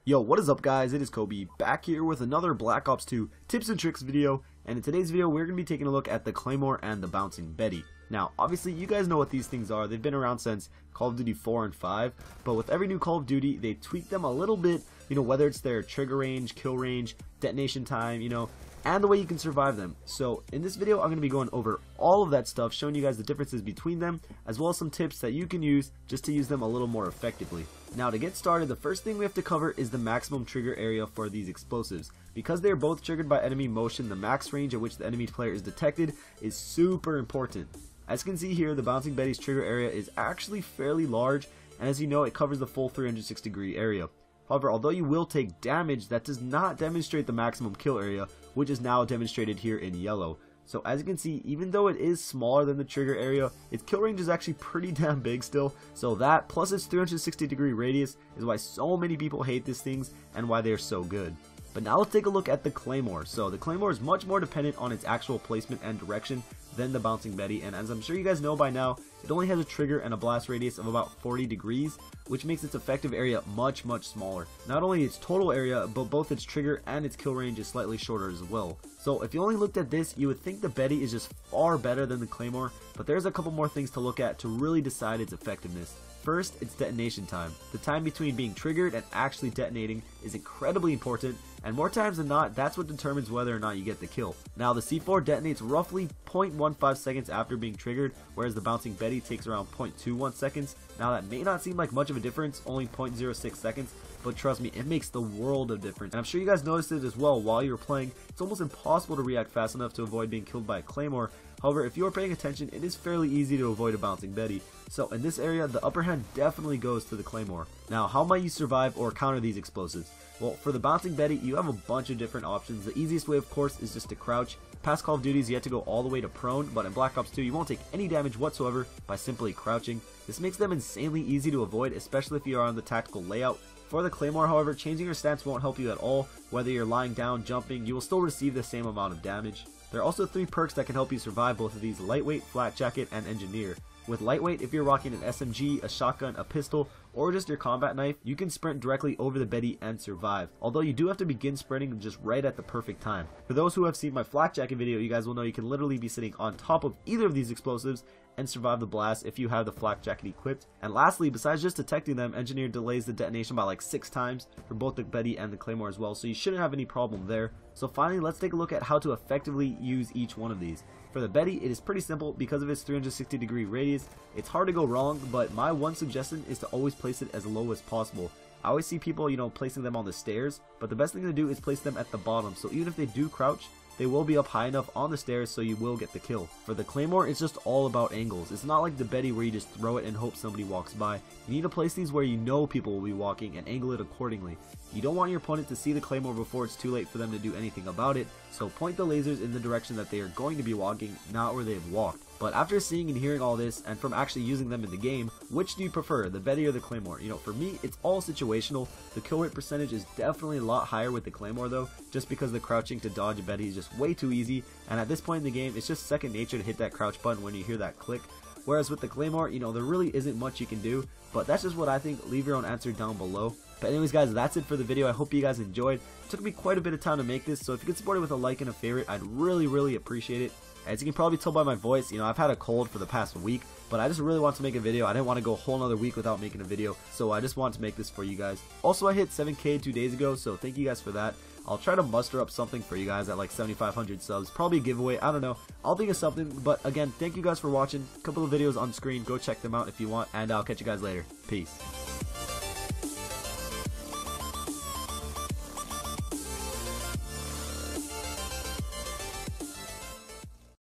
Yo, what is up guys, it is Kobe, back here with another Black Ops 2 tips and tricks video, and in today's video we're going to be taking a look at the Claymore and the Bouncing Betty. Now, obviously you guys know what these things are, they've been around since Call of Duty 4 and 5, but with every new Call of Duty they tweak them a little bit, whether it's their trigger range, kill range, detonation time, and the way you can survive them. So in this video I'm going to be going over all of that stuff, showing you guys the differences between them, as well as some tips that you can use just to use them a little more effectively. Now to get started, the first thing we have to cover is the maximum trigger area for these explosives. Because they are both triggered by enemy motion, the max range at which the enemy player is detected is super important. As you can see here, the Bouncing Betty's trigger area is actually fairly large, and as you know, it covers the full 360-degree area. However, although you will take damage, that does not demonstrate the maximum kill area, which is now demonstrated here in yellow. So as you can see, even though it is smaller than the trigger area, its kill range is actually pretty damn big still. So that, plus its 360-degree radius, is why so many people hate these things and why they are so good. But now let's take a look at the Claymore. So the Claymore is much more dependent on its actual placement and direction than the Bouncing Betty, and as I'm sure you guys know by now, it only has a trigger and a blast radius of about 40 degrees, which makes its effective area much smaller. Not only its total area, but both its trigger and its kill range is slightly shorter as well. So if you only looked at this, you would think the Betty is just far better than the Claymore, but there's a couple more things to look at to really decide its effectiveness. First, it's detonation time. The time between being triggered and actually detonating is incredibly important, and more times than not, that's what determines whether or not you get the kill. Now, the C4 detonates roughly 0.15 seconds after being triggered, whereas the Bouncing Betty takes around 0.21 seconds. Now, that may not seem like much of a difference, only 0.06 seconds, but trust me, it makes the world of difference. And I'm sure you guys noticed it as well while you were playing. It's almost impossible to react fast enough to avoid being killed by a Claymore. However, if you are paying attention, it is fairly easy to avoid a Bouncing Betty. So in this area, the upper hand definitely goes to the Claymore. Now, how might you survive or counter these explosives? Well, for the Bouncing Betty, you have a bunch of different options. The easiest way, of course, is just to crouch. Past Call of Duties, you have to go all the way to prone, but in Black Ops 2, you won't take any damage whatsoever by simply crouching. This makes them insanely easy to avoid, especially if you are on the tactical layout. For the Claymore, however, changing your stance won't help you at all. Whether you're lying down, jumping, you will still receive the same amount of damage. There are also 3 perks that can help you survive both of these: Lightweight, Flat Jacket, and Engineer. With Lightweight, if you're rocking an SMG, a shotgun, a pistol, or just your combat knife, you can sprint directly over the Betty and survive. Although you do have to begin sprinting just right at the perfect time. For those who have seen my Flak Jacket video, you guys will know you can literally be sitting on top of either of these explosives and survive the blast if you have the Flak Jacket equipped. And lastly, besides just detecting them, Engineer delays the detonation by like 6 times for both the Betty and the Claymore as well, so you shouldn't have any problem there. So finally, let's take a look at how to effectively use each one of these. For the Betty, it is pretty simple because of its 360-degree radius. It's hard to go wrong, but my one suggestion is to always place it as low as possible. I always see people, placing them on the stairs, but the best thing to do is place them at the bottom, so even if they do crouch, they will be up high enough on the stairs so you will get the kill. For the Claymore, it's just all about angles. It's not like the Betty where you just throw it and hope somebody walks by. You need to place these where you know people will be walking and angle it accordingly. You don't want your opponent to see the Claymore before it's too late for them to do anything about it, so point the lasers in the direction that they are going to be walking, not where they have walked. But after seeing and hearing all this, and from actually using them in the game, which do you prefer, the Betty or the Claymore? For me, it's all situational. The kill rate percentage is definitely a lot higher with the Claymore though, just because the crouching to dodge a Betty is just way too easy, and at this point in the game, it's just second nature to hit that crouch button when you hear that click. Whereas with the Claymore, there really isn't much you can do, but that's just what I think. Leave your own answer down below. But anyways guys, that's it for the video. I hope you guys enjoyed. It took me quite a bit of time to make this, so if you could support it with a like and a favorite, I'd really appreciate it. As you can probably tell by my voice, I've had a cold for the past week, but I just really want to make a video. I didn't want to go a whole nother week without making a video, so I just wanted to make this for you guys. Also, I hit 7K 2 days ago, so thank you guys for that. I'll try to muster up something for you guys at like 7,500 subs, probably a giveaway, I don't know. I'll think of something, but again, thank you guys for watching. A couple of videos on screen, go check them out if you want, and I'll catch you guys later. Peace.